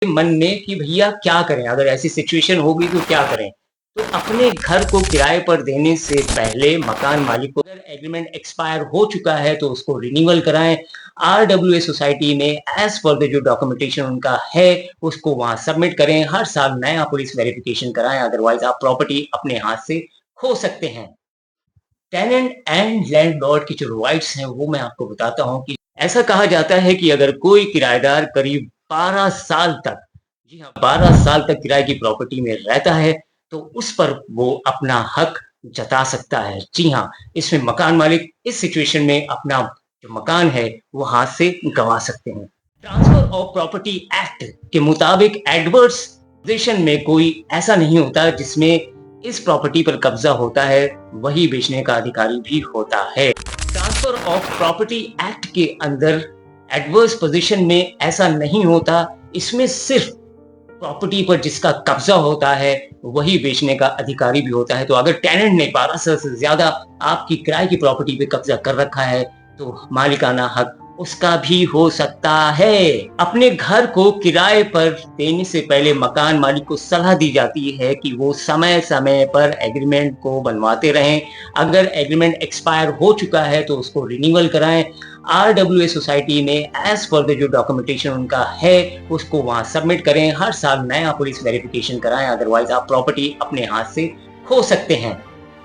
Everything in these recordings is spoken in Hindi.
मन में कि भैया क्या करें, अगर ऐसी सिचुएशन होगी तो क्या करें? तो अपने घर को किराए पर देने से पहले मकान मालिक को अगर एग्रीमेंट एक्सपायर हो चुका है तो उसको रिन्यूअल कराएँ। आरडब्ल्यूए सोसाइटी में एज़ पर द जो डॉक्यूमेंटेशन उनका है, उसको वहाँ सबमिट करें। हर साल नया पुलिस वेरिफिकेशन कराएँ, अदरवाइज़ आप प्रॉपर्टी अपने हाथ से खो सकते हैं। टेनेंट एंड लैंडलॉर्ड की जो राइट्स हैं वो मैं आपको बताता हूँ कि ऐसा कहा जाता है कि अगर कोई किराएदार करीब 12 साल तक, जी हाँ, 12 साल तक किराए की प्रॉपर्टी में रहता है तो उस पर वो अपना हक जता सकता है। जी हाँ, इसमें मकान मालिक इस सिचुएशन में अपना जो मकान है वो हाथ से गंवा सकते हैं। ट्रांसफर ऑफ प्रॉपर्टी एक्ट के मुताबिक एडवर्स पोजीशन में कोई ऐसा नहीं होता जिसमें इस प्रॉपर्टी पर कब्जा होता है वही बेचने का अधिकारी भी होता है। ट्रांसफर ऑफ प्रॉपर्टी एक्ट के अंदर एडवर्स पोजीशन में ऐसा नहीं होता, इसमें सिर्फ प्रॉपर्टी पर जिसका कब्जा होता है वही बेचने का अधिकारी भी होता है। तो अगर टेनेंट ने 12 साल से ज्यादा आपकी किराए की प्रॉपर्टी पे कब्जा कर रखा है तो मालिकाना हक उसका भी हो सकता है। अपने घर को किराए पर देने से पहले मकान मालिक को सलाह दी जाती है कि वो समय समय पर एग्रीमेंट को बनवाते रहें। अगर एग्रीमेंट एक्सपायर हो चुका है तो उसको रिन्यूअल कराएं। आरडब्ल्यूए सोसाइटी में एज पर द जो डॉक्यूमेंटेशन उनका है उसको वहां सबमिट करें। हर साल नया पुलिस वेरिफिकेशन कराएं, अदरवाइज आप प्रॉपर्टी अपने हाथ से खो सकते हैं।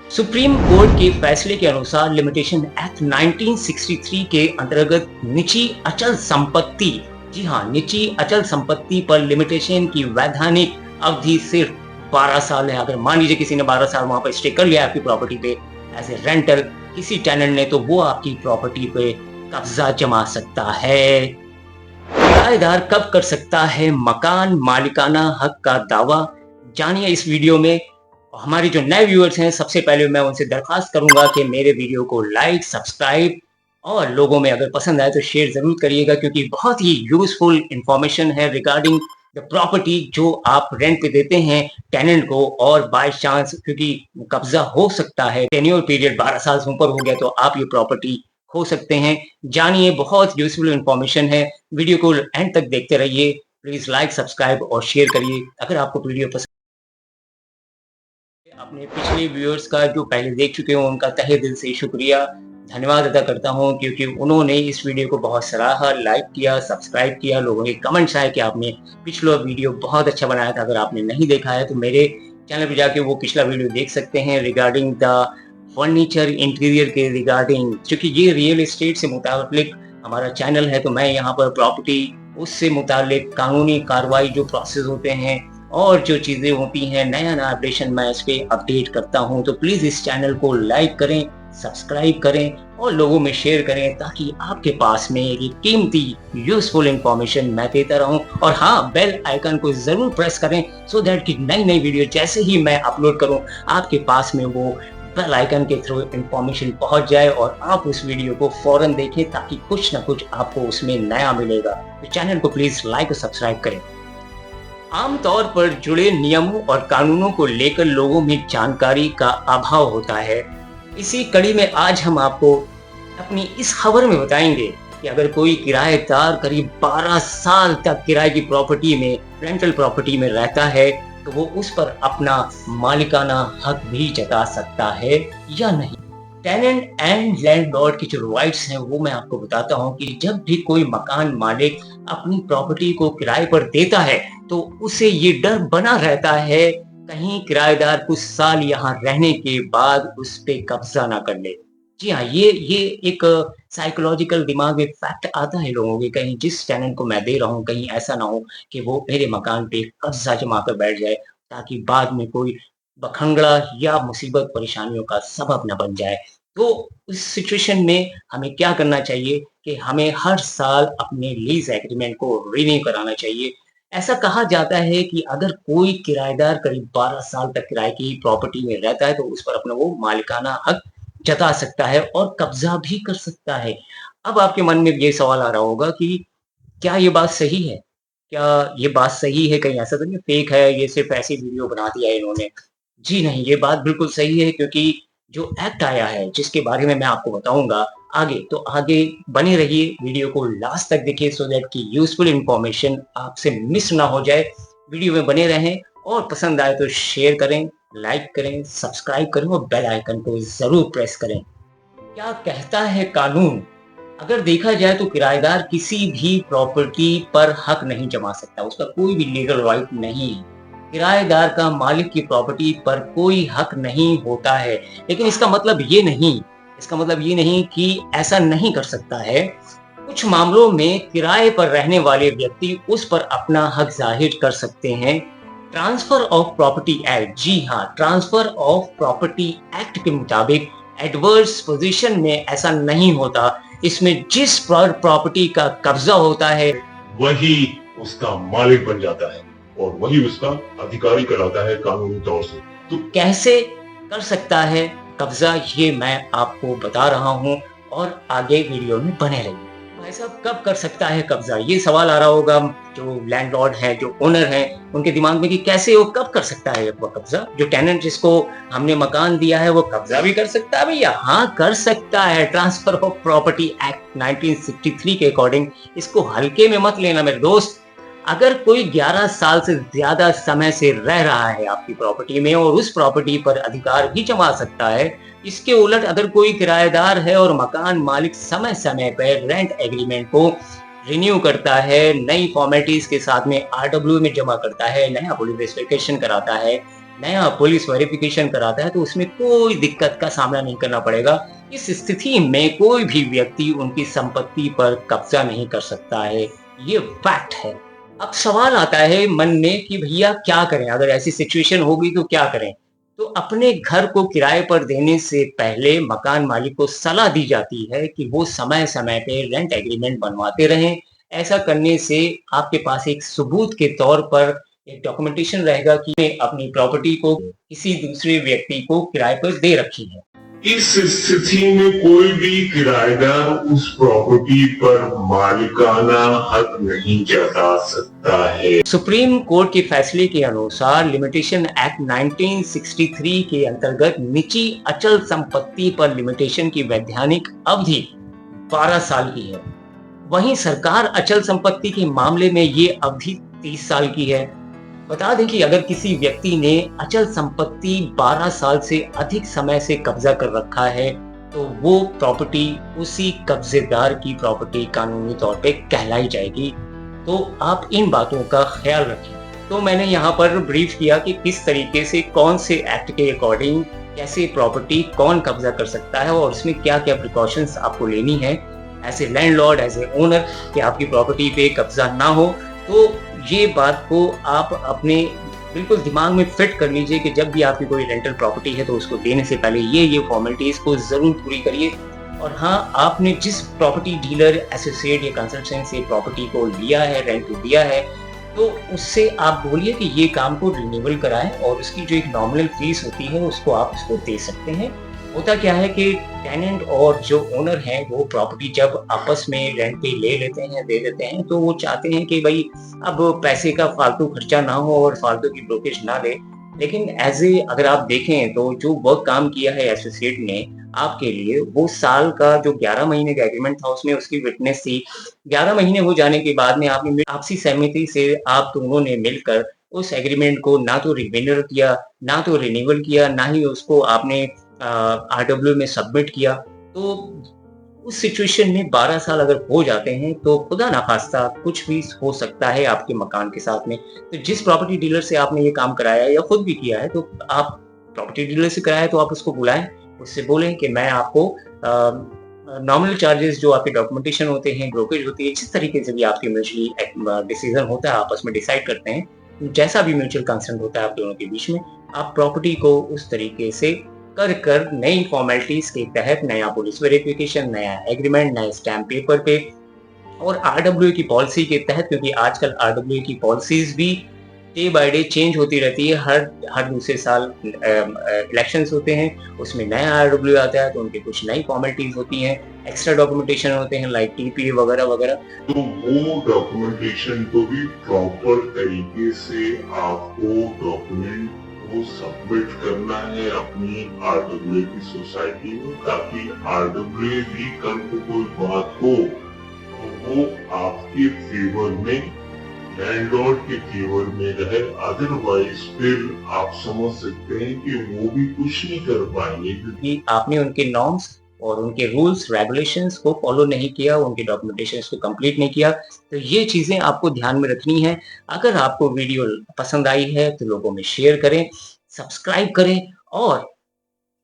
सुप्रीम कोर्ट के फैसले के अनुसार लिमिटेशन एक्ट 1963 के अंतर्गत निजी अचल संपत्ति, जी हाँ, निजी अचल संपत्ति पर लिमिटेशन की वैधानिक अवधि सिर्फ 12 साल है। अगर मान लीजिए किसी ने 12 साल वहां पर स्टे कर लिया आपकी प्रॉपर्टी पे एज ए रेंटल किसी टेनेंट ने, तो वो आपकी प्रॉपर्टी पे कब्जा जमा सकता है। किराएदार कब कर सकता है मकान मालिकाना हक का दावा, जानिए इस वीडियो में। हमारे जो नए व्यूअर्स हैं सबसे पहले मैं उनसे दरखास्त करूंगा कि मेरे वीडियो को लाइक, सब्सक्राइब और लोगों में अगर पसंद आए तो शेयर जरूर करिएगा, क्योंकि बहुत ही यूजफुल इंफॉर्मेशन है रिगार्डिंग द प्रॉपर्टी जो आप रेंट पे देते हैं टेनेंट को। और बाय चांस क्योंकि कब्जा हो सकता है, टेन्योर पीरियड 12 साल से ऊपर हो गया तो आप ये प्रॉपर्टी खो सकते हैं। जानिए, बहुत यूजफुल इंफॉर्मेशन है। वीडियो को एंड तक देखते रहिए। प्लीज लाइक, सब्सक्राइब और शेयर करिए अगर आपको वीडियो पसंद। अपने पिछले व्यूअर्स का जो पहले देख चुके हो उनका तहे दिल से शुक्रिया, धन्यवाद अदा करता हूं, क्योंकि उन्होंने इस वीडियो को बहुत सराहा, लाइक किया, सब्सक्राइब किया। लोगों के कमेंट्स आए कि आपने पिछला वीडियो बहुत अच्छा बनाया था। अगर आपने नहीं देखा है तो मेरे चैनल पे जाके वो पिछला वीडियो देख सकते हैं रिगार्डिंग द फर्नीचर इंटीरियर के रिगार्डिंग, क्योंकि ये रियल एस्टेट से मुताबिक हमारा चैनल है तो मैं यहाँ पर प्रॉपर्टी उससे मुताबिक कानूनी कार्रवाई जो प्रोसेस होते हैं और जो चीजें होती हैं नया नया अपडेशन मैं इस पे अपडेट करता हूं। तो प्लीज इस चैनल को लाइक करें, सब्सक्राइब करें और लोगों में शेयर करें ताकि आपके पास में ये कीमती यूजफुल इंफॉर्मेशन मैं देता रहूं। और हाँ, बेल आइकन को जरूर प्रेस करें सो दैट कि नई नई वीडियो जैसे ही मैं अपलोड करूं आपके पास में वो बेल आइकन के थ्रू इंफॉर्मेशन पहुंच जाए और आप उस वीडियो को फौरन देखें, ताकि कुछ ना कुछ आपको उसमें नया मिलेगा। तो चैनल को प्लीज लाइक और सब्सक्राइब करें। आमतौर पर जुड़े नियमों और कानूनों को लेकर लोगों में जानकारी का अभाव होता है। इसी कड़ी में आज हम आपको अपनी इस खबर में बताएंगे कि अगर कोई किराएदार करीब 12 साल तक किराए की प्रॉपर्टी में, रेंटल प्रॉपर्टी में रहता है तो वो उस पर अपना मालिकाना हक भी जता सकता है या नहीं। टेनेंट एंड लैंडलॉर्ड की जो राइट्स हैं वो मैं आपको बताता हूँ कि जब भी कोई मकान मालिक अपनी प्रॉपर्टी को किराए पर देता है तो उसे ये डर बना रहता है कहीं किराएदार कुछ साल यहाँ रहने के बाद उस पे कब्जा ना कर ले। जी हाँ, ये एक साइकोलॉजिकल दिमाग में फैक्ट आता है लोगों के, कहीं जिस टेनेंट को मैं दे रहा हूँ कहीं ऐसा ना हो कि वो मेरे मकान पे कब्जा जमा कर बैठ जाए, ताकि बाद में कोई बखंगड़ा या मुसीबत परेशानियों का सबब न बन जाए। तो उस सिचुएशन में हमें क्या करना चाहिए कि हमें हर साल अपने लीज एग्रीमेंट को रिन्यू कराना चाहिए। ऐसा कहा जाता है कि अगर कोई किराएदार करीब 12 साल तक किराए की प्रॉपर्टी में रहता है तो उस पर अपना वो मालिकाना हक जता सकता है और कब्जा भी कर सकता है। अब आपके मन में ये सवाल आ रहा होगा कि क्या ये बात सही है? क्या ये बात सही है? कहीं ऐसा तो नहीं फेक है, ये सिर्फ ऐसे वीडियो बना दिया है इन्होंने? जी नहीं, ये बात बिल्कुल सही है, क्योंकि जो एक्ट आया है जिसके बारे में मैं आपको बताऊँगा, आगे, तो आगे बने रहिए, वीडियो को लास्ट तक देखिए सो दैट कि यूजफुल इंफॉर्मेशन आपसे मिस ना हो जाए। वीडियो में बने रहें और पसंद आए तो शेयर करें, लाइक करें, सब्सक्राइब करें और बेल आइकन को ज़रूर प्रेस करें। क्या कहता है कानून? अगर देखा जाए तो किराएदार किसी भी प्रॉपर्टी पर हक नहीं जमा सकता, उसका कोई भी लीगल राइट नहीं है। किराएदार का मालिक की प्रॉपर्टी पर कोई हक नहीं होता है, लेकिन इसका मतलब ये नहीं कि ऐसा नहीं कर सकता है। कुछ मामलों में किराए पर रहने वाले व्यक्ति उस पर अपना हक जाहिर कर सकते हैं। ट्रांसफर ऑफ प्रॉपर्टी एक्ट, जी हाँ, ट्रांसफर ऑफ प्रॉपर्टी एक्ट के मुताबिक एडवर्स पोजीशन में ऐसा नहीं होता। इसमें जिस पर प्रॉपर्टी का कब्जा होता है वही उसका मालिक बन जाता है और वही उसका अधिकारी कहलाता है कानूनी तौर से। तो कैसे कर सकता है कब्जा, ये मैं आपको बता रहा हूँ और आगे वीडियो में बने रहिए। भाई साहब, कब कर सकता है कब्जा? ये सवाल आ रहा होगा जो लैंडलॉर्ड है, जो ओनर है, उनके दिमाग में कि कैसे वो कब कर सकता है वो कब्जा। जो टेनेंट जिसको हमने मकान दिया है वो कब्जा भी कर सकता है भैया? हाँ, कर सकता है। ट्रांसफर ऑफ प्रॉपर्टी एक्ट 1963 के अकॉर्डिंग इसको हल्के में मत लेना मेरे दोस्त। अगर कोई 11 साल से ज्यादा समय से रह रहा है आपकी प्रॉपर्टी में और उस प्रॉपर्टी पर अधिकार भी जमा सकता है। इसके उलट अगर कोई किराएदार है और मकान मालिक समय समय पर रेंट एग्रीमेंट को रिन्यू करता है, नई फॉर्मेलिटीज के साथ में आरडब्ल्यू में जमा करता है, नया पुलिस वेरिफिकेशन कराता है, नया पुलिस वेरिफिकेशन कराता है, तो उसमें कोई दिक्कत का सामना नहीं करना पड़ेगा। इस स्थिति में कोई भी व्यक्ति उनकी संपत्ति पर कब्जा नहीं कर सकता है, ये फैक्ट है। अब सवाल आता है मन में कि भैया क्या करें, अगर ऐसी सिचुएशन होगी तो क्या करें? तो अपने घर को किराए पर देने से पहले मकान मालिक को सलाह दी जाती है कि वो समय समय पे रेंट एग्रीमेंट बनवाते रहें। ऐसा करने से आपके पास एक सबूत के तौर पर एक डॉक्यूमेंटेशन रहेगा कि मैं अपनी प्रॉपर्टी को किसी दूसरे व्यक्ति को किराए पर दे रखी है। इस स्थिति में कोई भी किराएदार उस प्रॉपर्टी पर मालिकाना हक नहीं जता सकता है। सुप्रीम कोर्ट के फैसले के अनुसार लिमिटेशन एक्ट 1963 के अंतर्गत निजी अचल संपत्ति पर लिमिटेशन की वैधानिक अवधि 12 साल की है। वहीं सरकार अचल संपत्ति के मामले में ये अवधि 30 साल की है। बता दें कि अगर किसी व्यक्ति ने अचल संपत्ति 12 साल से अधिक समय से कब्जा कर रखा है तो वो प्रॉपर्टी उसी कब्जेदार की प्रॉपर्टी कानूनी तौर पे कहलाई जाएगी। तो आप इन बातों का ख्याल रखें। तो मैंने यहाँ पर ब्रीफ किया कि किस तरीके से कौन से एक्ट के अकॉर्डिंग कैसे प्रॉपर्टी कौन कब्जा कर सकता है और उसमें क्या क्या प्रिकॉशंस आपको लेनी है as a landlord, as a owner, कि आपकी प्रॉपर्टी पे कब्जा ना हो। तो ये बात को आप अपने बिल्कुल दिमाग में फिट कर लीजिए कि जब भी आपकी कोई रेंटल प्रॉपर्टी है तो उसको देने से पहले ये फॉर्मेलिटीज को जरूर पूरी करिए। और हाँ, आपने जिस प्रॉपर्टी डीलर, एसोसिएट या कंसल्टेंट से प्रॉपर्टी को लिया है, रेंट पे दिया है, तो उससे आप बोलिए कि ये काम को रिन्यूअल कराएं और उसकी जो एक नॉमिनल फीस होती है उसको आप उसको दे सकते हैं। होता क्या है कि टेनेंट और जो ओनर हैं वो प्रॉपर्टी जब आपस में रेंट पे ले लेते हैं, दे देते हैं, तो वो चाहते हैं कि भाई अब पैसे का फालतू खर्चा ना हो और फालतू की ब्रोकेज ना ले। लेकिन एज ए अगर आप देखें तो जो वर्क काम किया है एसोसिएट ने आपके लिए, वो साल का जो 11 महीने का एग्रीमेंट था उसमें उसकी विटनेस थी। 11 महीने हो जाने के बाद में आपने आपसी सहमति से आप दोनों ने मिलकर उस एग्रीमेंट को ना तो रिन्यूअल किया, ना तो रिन्यूअल किया, ना ही उसको आपने आरडब्ल्यू में सबमिट किया। तो उस सिचुएशन में 12 साल अगर हो जाते हैं तो खुदा ना खास्ता कुछ भी हो सकता है आपके मकान के साथ में। तो जिस प्रॉपर्टी डीलर से आपने ये काम कराया या खुद भी किया है, तो आप प्रॉपर्टी डीलर से कराया तो आप उसको बुलाएं, उससे बोलें कि मैं आपको नॉमिनल चार्जेस जो आपके डॉक्यूमेंटेशन होते हैं, ब्रोकरेज होती है, जिस तरीके से भी आपकी म्यूचुअली डिसीजन होता है, आपस में डिसाइड करते हैं, जैसा भी म्यूचुअल कंसेंट होता है आप दोनों के बीच में, आप प्रॉपर्टी को उस तरीके से कर नई फॉर्मेलिटीज के तहत नया पुलिस वेरिफिकेशन, नया एग्रीमेंट, नए स्टैम्प पेपर पे और आरडब्ल्यू की पॉलिसी के तहत, क्योंकि आजकल आरडब्ल्यू की पॉलिसीज भी डे बाय डे चेंज होती रहती है। हर दूसरे साल इलेक्शंस होते हैं, उसमें नया आरडब्ल्यू आता है तो उनकी कुछ नई फॉर्मेलिटीज होती हैं, एक्स्ट्रा डॉक्यूमेंटेशन होते हैं लाइक टीपीए वगैरह वगैरह। तो वो डॉक्यूमेंटेशन को भी प्रॉपर तरीके से आपको डॉक्यूमेंट को सबमिट करना है अपनी आरडब्ल्यूए की सोसाइटी में, ताकि आरडब्ल्यूए भी कल को कोई बात हो तो वो आपके फेवर में, लैंडलॉर्ड के फेवर में रहे। अदरवाइज फिर आप समझ सकते हैं कि वो भी कुछ नहीं कर पाएंगे, क्योंकि आपने उनके नॉर्म्स और उनके रूल्स रेगुलेशंस को फॉलो नहीं किया, उनके डॉक्यूमेंटेशन को कंप्लीट नहीं किया। तो ये चीज़ें आपको ध्यान में रखनी है। अगर आपको वीडियो पसंद आई है तो लोगों में शेयर करें, सब्सक्राइब करें और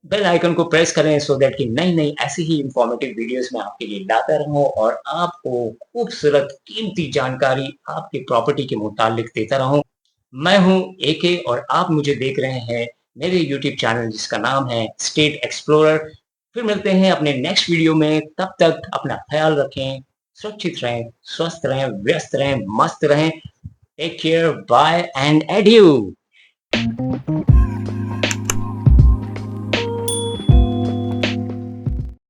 बेल आइकन को प्रेस करें सो दैट कि नई-नई ऐसी ही इन्फॉर्मेटिव वीडियोस मैं आपके लिए लाता रहूँ और आपको खूबसूरत कीमती जानकारी आपकी प्रॉपर्टी के मुतालिक देता रहूँ। मैं हूँ एके और आप मुझे देख रहे हैं मेरे यूट्यूब चैनल जिसका नाम है स्टेट एक्सप्लोरर। फिर मिलते हैं अपने नेक्स्ट वीडियो में, तब तक अपना ख्याल रखें, सुरक्षित रहें, स्वस्थ रहें, व्यस्त रहें, मस्त रहें। Take care, bye and एडियू।